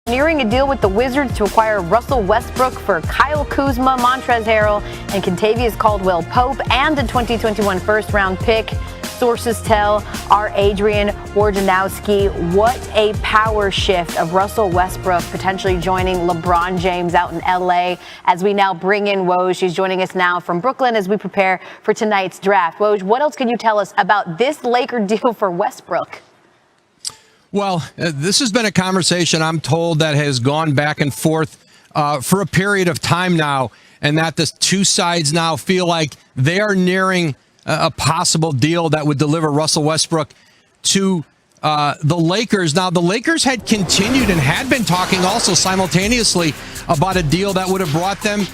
Nearing a deal with the Wizards to acquire Russell Westbrook for Kyle Kuzma, Montrezl Harrell, and Kentavious Caldwell-Pope, and a 2021 first-round pick. Sources tell our Adrian Wojnarowski what a power shift of Russell Westbrook potentially joining LeBron James out in L.A. As we now bring in Woj. She's joining us now from Brooklyn as we prepare for tonight's draft. Woj, what else can you tell us about this Laker deal for Westbrook? Well, this has been a conversation, I'm told, that has gone back and forth for a period of time now, and that the two sides now feel like they are nearing a possible deal that would deliver Russell Westbrook to the Lakers. Now, the Lakers had continued and had been talking also simultaneously about a deal that would have brought them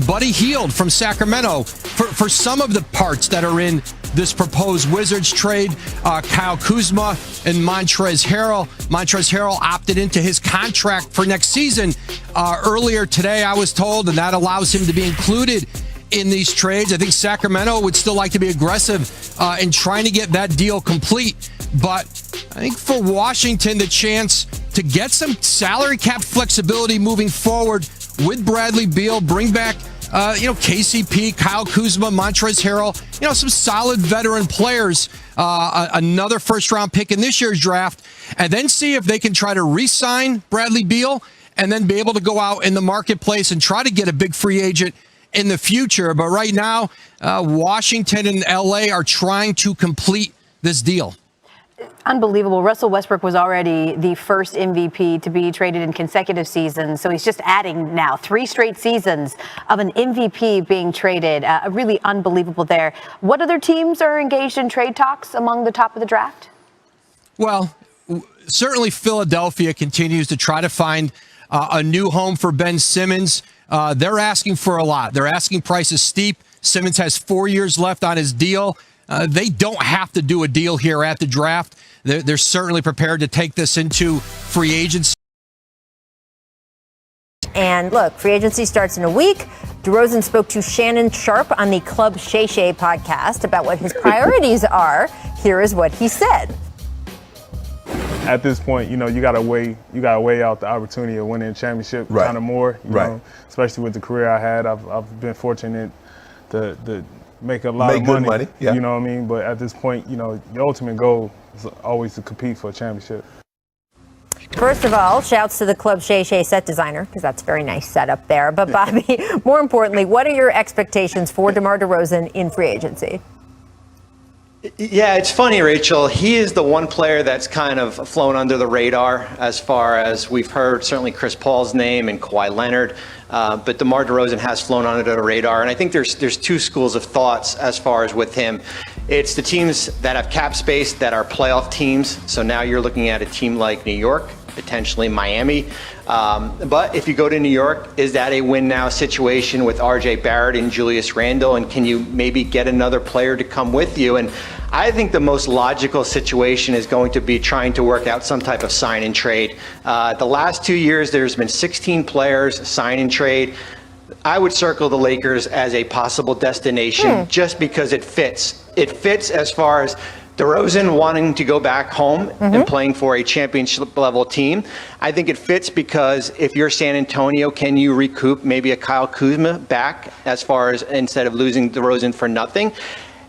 Buddy Hield from Sacramento for some of the parts that are in this proposed Wizards trade. Kyle Kuzma and Montrezl Harrell. Montrezl Harrell opted into his contract for next season earlier today, I was told, and that allows him to be included in these trades. I think Sacramento would still like to be aggressive in trying to get that deal complete. But I think for Washington, the chance to get some salary cap flexibility moving forward with Bradley Beal, bring back KCP, Kyle Kuzma, Montrezl Harrell, some solid veteran players, another first-round pick in this year's draft, and then see if they can try to re-sign Bradley Beal and then be able to go out in the marketplace and try to get a big free agent in the future. But right now, Washington and L.A. are trying to complete this deal. Unbelievable. Russell Westbrook was already the first MVP to be traded in consecutive seasons. So he's just adding now 3 straight seasons of an MVP being traded. Really unbelievable there. What other teams are engaged in trade talks among the top of the draft? Well, certainly Philadelphia continues to try to find a new home for Ben Simmons. They're asking for a lot. Their asking price is steep. Simmons has 4 years left on his deal. They don't have to do a deal here at the draft. They're certainly prepared to take this into free agency. And look, free agency starts in a week. DeRozan spoke to Shannon Sharpe on the Club Shay Shay podcast about what his priorities are. Here is what he said. At this point, you gotta weigh out the opportunity of winning a championship kind of more. You know, especially with the career I had, I've been fortunate to make a lot of money. Yeah. You know what I mean? But at this point, the ultimate goal is always to compete for a championship. First of all, shouts to the Club Shay Shay set designer, because that's a very nice setup there. But Bobby, more importantly, what are your expectations for DeMar DeRozan in free agency? Yeah, it's funny, Rachel. He is the one player that's kind of flown under the radar as far as we've heard, certainly Chris Paul's name and Kawhi Leonard. But DeMar DeRozan has flown under the radar. And I think there's two schools of thoughts as far as with him. It's the teams that have cap space that are playoff teams. So now you're looking at a team like New York, potentially Miami. But if you go to New York, is that a win now situation with RJ Barrett and Julius Randle? And can you maybe get another player to come with you? And I think the most logical situation is going to be trying to work out some type of sign and trade. The last 2 years, there's been 16 players sign and trade. I would circle the Lakers as a possible destination just because it fits. It fits as far as DeRozan wanting to go back home and playing for a championship level team. I think it fits because if you're San Antonio, can you recoup maybe a Kyle Kuzma back as far as instead of losing DeRozan for nothing?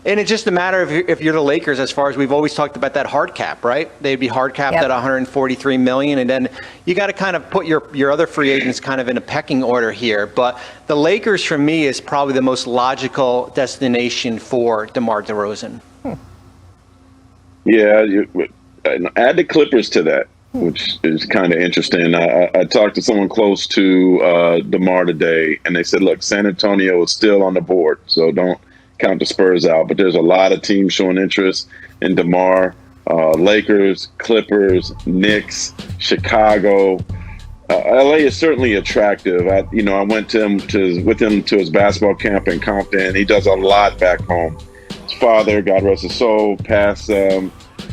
And it's just a matter of if you're the Lakers, as far as we've always talked about that hard cap, right? They'd be hard capped at $143 million. And then you got to kind of put your other free agents kind of in a pecking order here. But the Lakers, for me, is probably the most logical destination for DeMar DeRozan. Yeah, add the Clippers to that, which is kind of interesting. I talked to someone close to DeMar today, and they said, look, San Antonio is still on the board, so don't count the Spurs out. But there's a lot of teams showing interest in DeMar. Lakers, Clippers, Knicks, Chicago. LA is certainly attractive. I went with him to his basketball camp in Compton. He does a lot back home. His father, God rest his soul, passed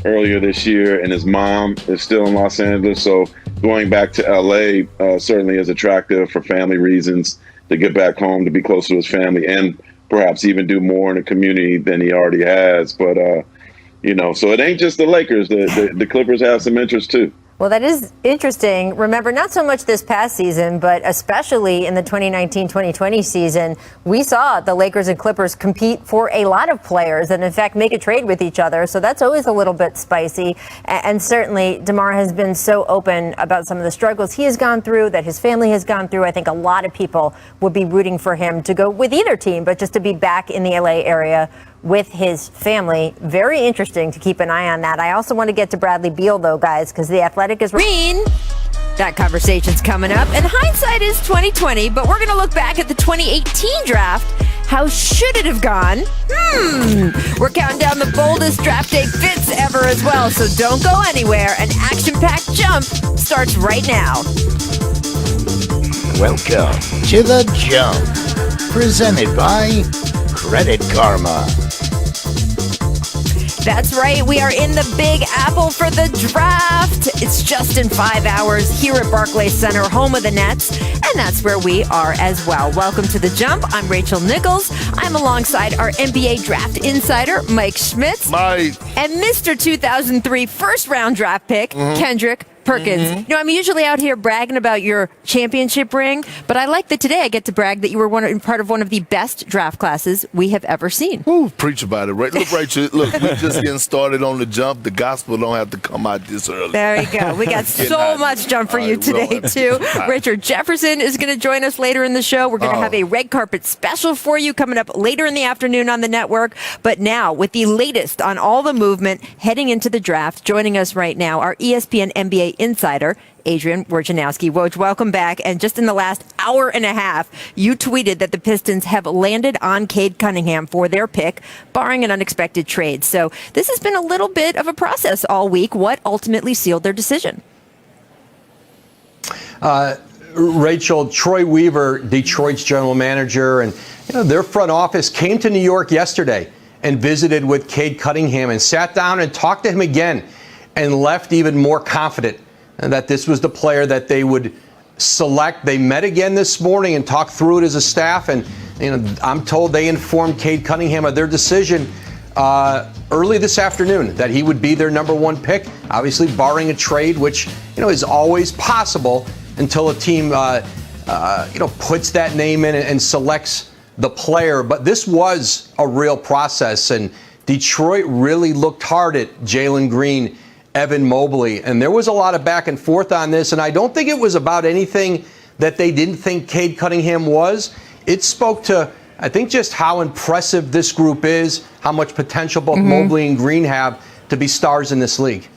earlier this year, and his mom is still in Los Angeles. So going back to LA certainly is attractive for family reasons, to get back home, to be close to his family, and perhaps even do more in the community than he already has. But, so it ain't just the Lakers. The Clippers have some interest too. Well, that is interesting. Remember, not so much this past season, but especially in the 2019-2020 season, we saw the Lakers and Clippers compete for a lot of players and, in fact, make a trade with each other. So that's always a little bit spicy. And certainly, DeMar has been so open about some of the struggles he has gone through, that his family has gone through. I think a lot of people would be rooting for him to go with either team, but just to be back in the LA area with his family. Very interesting to keep an eye on that. I also want to get to Bradley Beal, though, guys, because The Athletic is... That conversation's coming up. And hindsight is 2020, but we're going to look back at the 2018 draft. How should it have gone? We're counting down the boldest draft day fits ever as well, so don't go anywhere. An action-packed jump starts right now. Welcome to The Jump, presented by Credit Karma. That's right. We are in the Big Apple for the draft. It's just in 5 hours here at Barclays Center, home of the Nets. And that's where we are as well. Welcome to The Jump. I'm Rachel Nichols. I'm alongside our NBA draft insider, Mike Schmitz. And Mr. 2003 first round draft pick, Kendrick Perkins. You know, I'm usually out here bragging about your championship ring, but I like that today I get to brag that you were part of one of the best draft classes we have ever seen. Ooh, preach about it. Right? Look, Rachel, look, we're just getting started on the jump. The gospel don't have to come out this early. There you go. We got so much jump for you today, too. Richard Jefferson is going to join us later in the show. We're going to have a red carpet special for you coming up later in the afternoon on the network. But now, with the latest on all the movement heading into the draft, joining us right now, our ESPN NBA insider, Adrian Wojnarowski. Woj, welcome back. And just in the last hour and a half, you tweeted that the Pistons have landed on Cade Cunningham for their pick, barring an unexpected trade. So this has been a little bit of a process all week. What ultimately sealed their decision? Rachel, Troy Weaver, Detroit's general manager, and their front office came to New York yesterday and visited with Cade Cunningham and sat down and talked to him again and left even more confident that this was the player that they would select. They met again this morning and talked through it as a staff, and I'm told they informed Cade Cunningham of their decision early this afternoon that he would be their number one pick, obviously barring a trade, which is always possible until a team puts that name in and selects the player. But this was a real process, and Detroit really looked hard at Jalen Green, Evan Mobley, and there was a lot of back and forth on this, and I don't think it was about anything that they didn't think Cade Cunningham was. It spoke to, I think, just how impressive this group is, how much potential both Mobley and Green have to be stars in this league.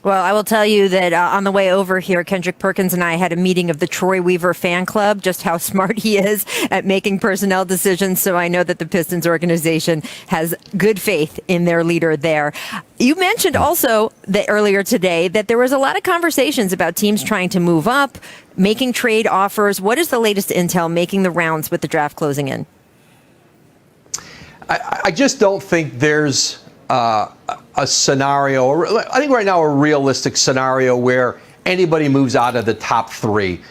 Well, I will tell you that on the way over here, Kendrick Perkins and I had a meeting of the Troy Weaver fan club, just how smart he is at making personnel decisions. So I know that the Pistons organization has good faith in their leader there. You mentioned also that earlier today that there was a lot of conversations about teams trying to move up, making trade offers. What is the latest intel making the rounds with the draft closing in? I just don't think there's a scenario, or I think right now a realistic scenario where anybody moves out of the top three.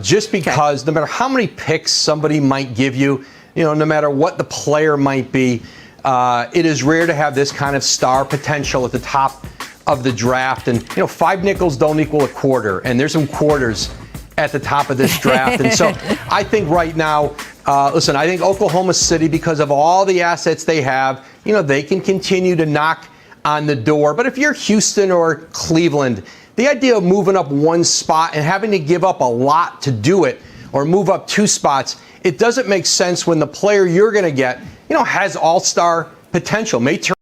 Just because no matter how many picks somebody might give you, no matter what the player might be, it is rare to have this kind of star potential at the top of the draft. And, 5 nickels don't equal a quarter, and there's some quarters at the top of this draft. And so I think right now, I think Oklahoma City, because of all the assets they have, they can continue to knock on the door. But if you're Houston or Cleveland, the idea of moving up one spot and having to give up a lot to do it, or move up 2 spots, it doesn't make sense when the player you're going to get, has all-star potential. May turn